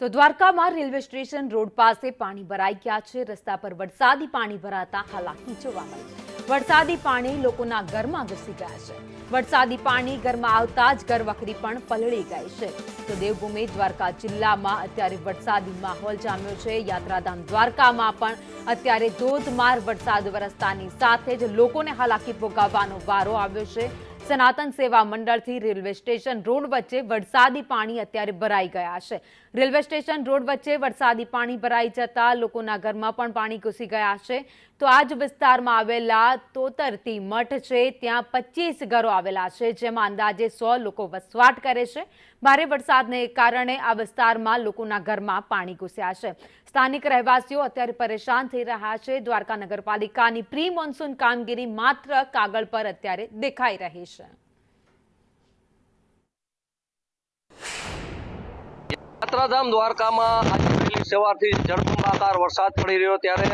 તો દ્વારકામાં railway station road પાસે પાણી ભરાઈ ગયા છે। રસ્તા પર વરસાદી પાણી ભરાતા હાલાકી જોવા મળી। વરસાદી પાણી લોકોના ઘરમાં ઘૂસી ગયા છે। વરસાદી પાણી ઘરમાં આવતા જ ઘરવખરી પણ પલળી ગઈ છે। તો દેવભૂમિ દ્વારકા જિલ્લામાં અત્યારે વરસાદી માહોલ જામ્યો છે। યાત્રાધામ દ્વારકામાં પણ અત્યારે ધોધમાર વરસાદ વરસતાની સાથે જ લોકોને હાલાકી ભોગવવાનો વારો આવ્યો છે। સનાતન સેવા મંડળથી રેલવે સ્ટેશન રોડ વચ્ચે વરસાદી પાણી અત્યારે ભરાઈ ગયા છે। રેલવે સ્ટેશન રોડ વચ્ચે વરસાદી પાણી ભરાઈ જતા લોકોના ઘરમાં પણ પાણી ઘૂસી ગયા છે। તો આ જ વિસ્તારમાં આવેલા તોતરતી મઠ છે, ત્યાં 25 ઘરો આવેલા છે, જેમાં અંદાજે 100 લોકો વસવાટ કરે છે। ભારે વરસાદને કારણે આ વિસ્તારમાં લોકોના ઘરમાં પાણી ઘૂસ્યા છે। સ્થાનિક રહેવાસીઓ અત્યારે પરેશાન થઈ રહ્યા છે। દ્વારકા નગરપાલિકાની પ્રી મોન્સૂન કામગીરી માત્ર કાગળ પર અત્યારે દેખાઈ રહી છે। યાત્રાધામ દ્વારકામાં આજે વહેલી સવારથી જળબંબાકાર વરસાદ પડી રહ્યો, ત્યારે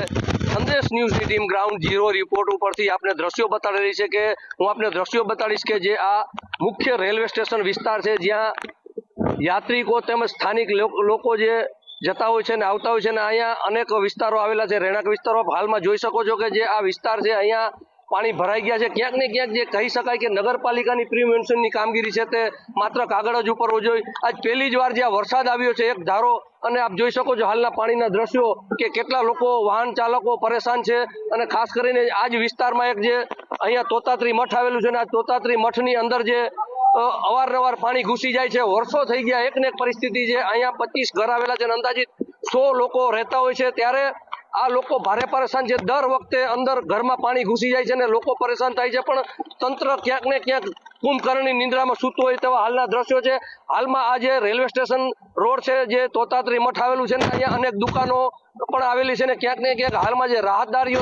સંદેશ ન્યૂઝની ટીમ ગ્રાઉન્ડ ઝીરો રિપોર્ટ ઉપરથી આપને દ્રશ્યો બતાડી રહી છે કે હું આપને દ્રશ્યો બતાડીશ કે જે આ મુખ્ય રેલવે સ્ટેશન વિસ્તાર છે, જ્યાં યાત્રિકો તેમજ સ્થાનિક લોકો જે જતા હોય છે ને આવતા હોય છે ને અહીંયા અનેક વિસ્તારો આવેલા છે, રહેણાંક વિસ્તારો હાલમાં જોઈ શકો છો કે જે આ વિસ્તાર છે અહીંયા પાણી ભરાઈ ગયા છે। ક્યાંક ને ક્યાંક જે કહી શકાય કે નગરપાલિકાની પ્રી મોન્સૂનની કામગીરી છે તે માત્ર કાગળ જ ઉપર જોઈ આજ પહેલી જ વાર જ્યાં વરસાદ આવ્યો છે એક ધારો, અને આપ જોઈ શકો છો હાલના પાણીના દ્રશ્યો કે કેટલા લોકો વાહન ચાલકો પરેશાન છે। અને ખાસ કરીને આ જ વિસ્તારમાં એક જે અહીંયા તોતાત્રી મઠ આવેલું છે ને આ તોતાત્રી મઠની અંદર જે અવારનવાર પાણી ઘૂસી જાય છે, વર્ષો થઈ ગયા એક ને એક પરિસ્થિતિ છે। અહીંયા 25 ઘર આવેલા છે અને અંદાજિત 100 લોકો રહેતા હોય છે, ત્યારે આ લોકો ભારે પરેશાન છે। દર વખતે અંદર ઘરમાં પાણી ઘૂસી જાય છે અને લોકો પરેશાન થાય છે, પણ તંત્ર ક્યાંક ને ક્યાંક કુંભકર્ણની નિંદ્રામાં સૂતું હોય તેવા હાલના દ્રશ્યો છે। હાલમાં આ જે રેલવે સ્ટેશન રોડ છે, જે તોતાત્રી મઠ આવેલું છે ને અહીંયા અનેક દુકાનો પણ આવેલી છે ને ક્યાંક ને ક્યાંક હાલમાં જે રાહતદારીઓ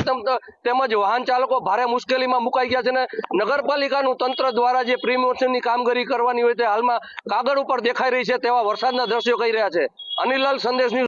તેમજ વાહન ચાલકો ભારે મુશ્કેલીમાં મુકાઈ ગયા છે ને નગરપાલિકાનું તંત્ર દ્વારા જે પ્રી મોન્સૂનની કામગીરી કરવાની હોય તે હાલમાં કાગળ ઉપર દેખાઈ રહી છે તેવા વરસાદના દ્રશ્યો કહી રહ્યા છે। અનિલ લાલ, સંદેશ ન્યૂઝ।